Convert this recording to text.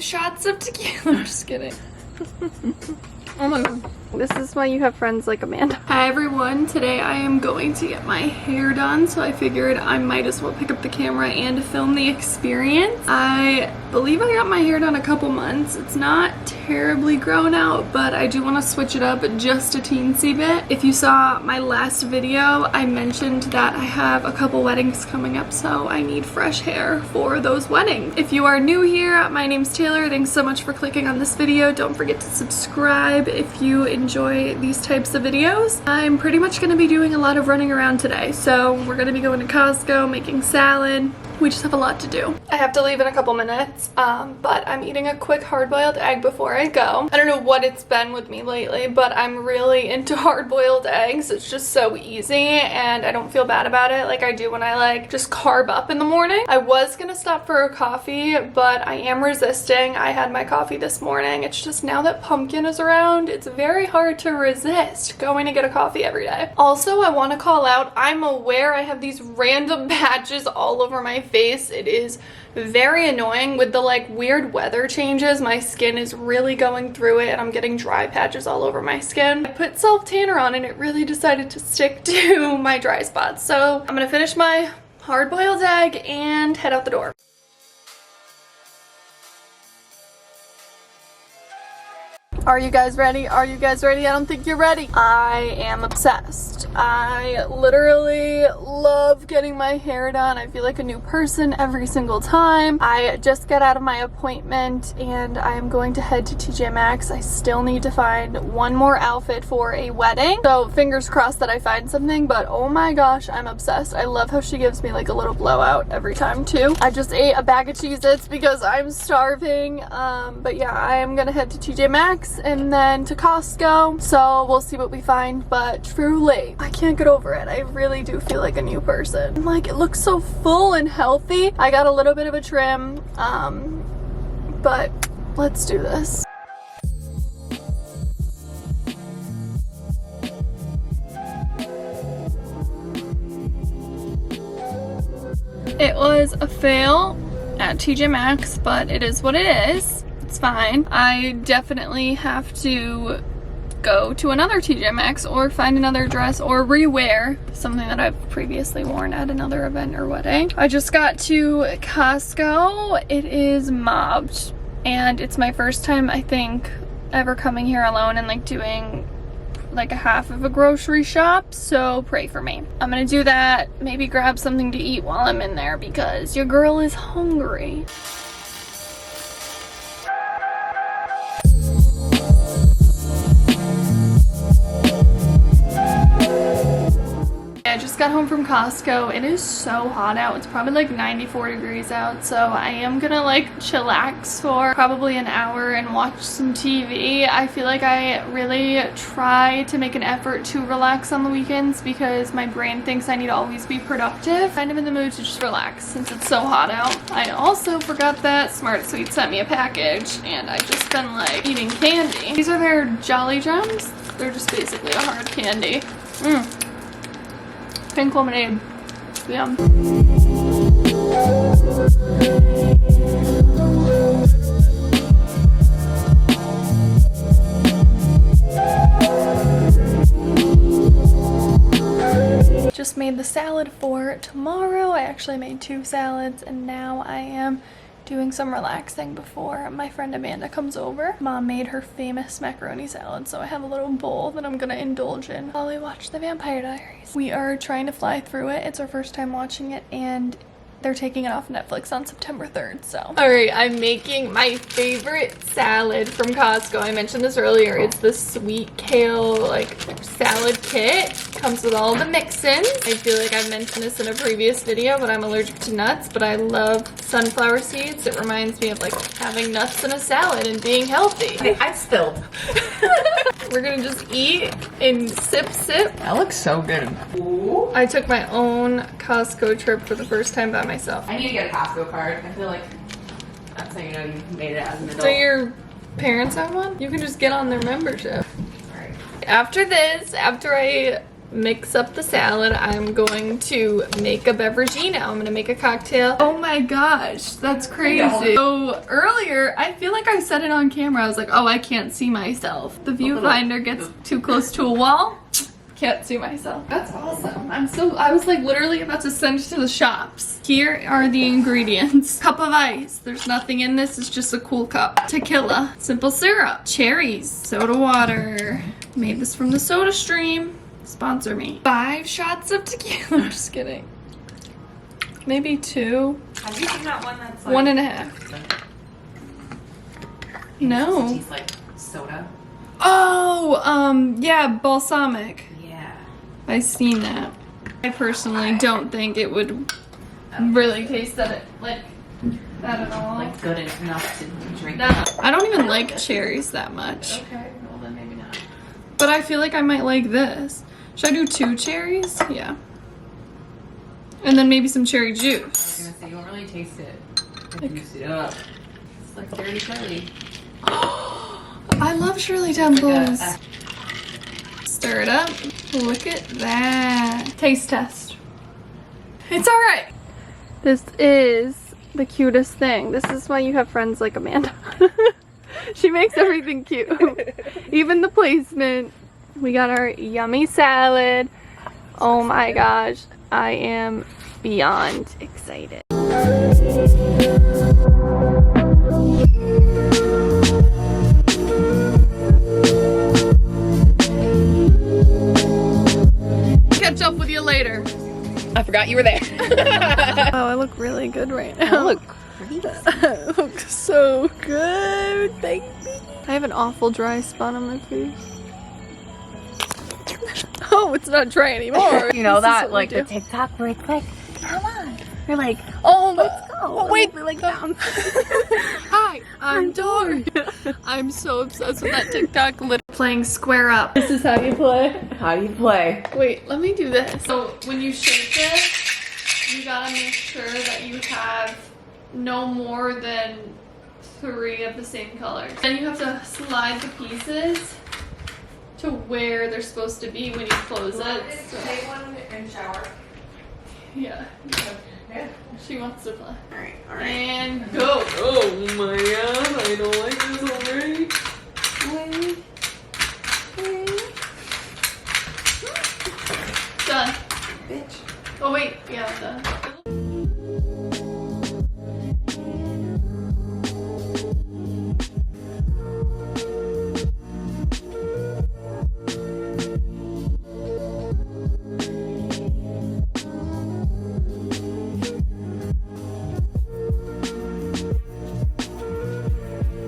5 shots of tequila. I'm just kidding. Oh my god. This is why you have friends like Amanda. Hi everyone, today I am going to get my hair done, so I figured I might as well pick up the camera and film the experience. I believe I got my hair done a couple months. It's not terribly grown out, but I do want to switch it up just a teensy bit. If you saw my last video, I mentioned that I have a couple weddings coming up, so I need fresh hair for those weddings. If you are new here, my name's Taylor. Thanks so much for clicking on this video. Don't forget to subscribe if you enjoy these types of videos. I'm pretty much going to be doing a lot of running around today, so we're going to be going to Costco, making salad. We just have a lot to do. I have to leave in a couple minutes, but I'm eating a quick hard-boiled egg before I go. I don't know what it's been with me lately, but I'm really into hard-boiled eggs. It's just so easy, and I don't feel bad about it like I do when I like just carb up in the morning. I was gonna stop for a coffee, but I am resisting. I had my coffee this morning. It's just now that pumpkin is around, it's very hard to resist going to get a coffee every day. Also, I want to call out, I'm aware I have these random patches all over my face. It is very annoying with the like weird weather changes. My skin is really going through it and I'm getting dry patches all over my skin. I put self tanner on and it really decided to stick to my dry spots. So I'm gonna finish my hard-boiled egg and head out the door. Are you guys ready? Are you guys ready? I don't think you're ready. I am obsessed. I literally love getting my hair done. I feel like a new person every single time. I just got out of my appointment and I am going to head to TJ Maxx. I still need to find one more outfit for a wedding. So fingers crossed that I find something, but oh my gosh, I'm obsessed. I love how she gives me like a little blowout every time too. I just ate a bag of Cheez-Its because I'm starving. But yeah, I am gonna head to TJ Maxx and then to Costco, so we'll see what we find. But truly, I can't get over it. I really do feel like a new person. Like, it looks so full and healthy. I got a little bit of a trim, but let's do this. It was a fail at TJ Maxx, but it is what it is. It's fine. I definitely have to go to another TJ Maxx or find another dress or rewear something that I've previously worn at another event or wedding. I just got to Costco. It is mobbed and it's my first time, I think, ever coming here alone and like doing like a half of a grocery shop, so pray for me. I'm gonna do that, maybe grab something to eat while I'm in there because your girl is hungry. I just got home from Costco. It is so hot out. It's probably like 94 degrees out, so I am gonna like chillax for probably an hour and watch some TV. I feel like I really try to make an effort to relax on the weekends because my brain thinks I need to always be productive. Kind of in the mood to just relax since it's so hot out. I also forgot that Smart Sweet sent me a package and I've just been like eating candy. These are their Jolly Gems. They're just basically a hard candy. Pink lemonade. Yum. Just made the salad for tomorrow. I actually made 2 salads and now I am doing some relaxing before my friend Amanda comes over. Mom made her famous macaroni salad, so I have a little bowl that I'm gonna indulge in while we watch The Vampire Diaries. We are trying to fly through it. It's our first time watching it and they're taking it off Netflix on September 3rd, so. All right, I'm making my favorite salad from Costco. I mentioned this earlier. It's the sweet kale, like, salad kit. Comes with all the mix-ins. I feel like I've mentioned this in a previous video, but I'm allergic to nuts, but I love sunflower seeds. It reminds me of, like, having nuts in a salad and being healthy. I spilled. We're gonna just eat and sip. That looks so good. Ooh. I took my own Costco trip for the first time by myself. I need to get a Costco card. I feel like that's how you know you made it as an adult. Do your parents have one? You can just get on their membership. Right. After this, after I mix up the salad. I'm going to make a beverage now. I'm gonna make a cocktail. Oh my gosh, that's crazy. So earlier, I feel like I said it on camera. I was like, oh, I can't see myself. The viewfinder gets too close to a wall. Can't see myself. That's awesome. I was like literally about to send it to the shops. Here are the ingredients. Cup of ice. There's nothing in this, it's just a cool cup. Tequila, simple syrup, cherries, soda water. Made this from the Soda Stream. Sponsor me. 5 shots of tequila. I'm just kidding. Maybe 2. Have you seen that one that's like 1.5. No. It tastes like soda. Oh, yeah, balsamic. Yeah. I've seen that. I personally don't think it would really taste that like that at all. Like good enough to drink. No, I don't even like cherries that much. Okay, well then maybe not. But I feel like I might like this. Should I do 2 cherries? Yeah. And then maybe some cherry I was juice. gonna say you won't really taste it if you use it up. It's like dirty Shirley. I love Shirley Temples. Stir it up. Look at that. Taste test. It's alright. This is the cutest thing. This is why you have friends like Amanda. She makes everything cute. Even the placement. We got our yummy salad. Oh my gosh. I am beyond excited. Catch up with you later. I forgot you were there. Oh, I look really good right now. I look great. I look so good, baby. I have an awful dry spot on my face. Oh, it's not dry anymore. You know This is that what we like do. the TikTok where it's like, come on. You're like, oh, let's go. Wait, we're like down. Hi, I'm Dory. I'm so obsessed with that TikTok. Playing square up. This is how you play. How do you play? Wait, let me do this. So when you shake it, you gotta make sure that you have no more than 3 of the same color. Then you have to slide the pieces to where they're supposed to be when you close it. So, Take one and shower. yeah. Yeah. She wants to play. Alright, alright. And go. Oh my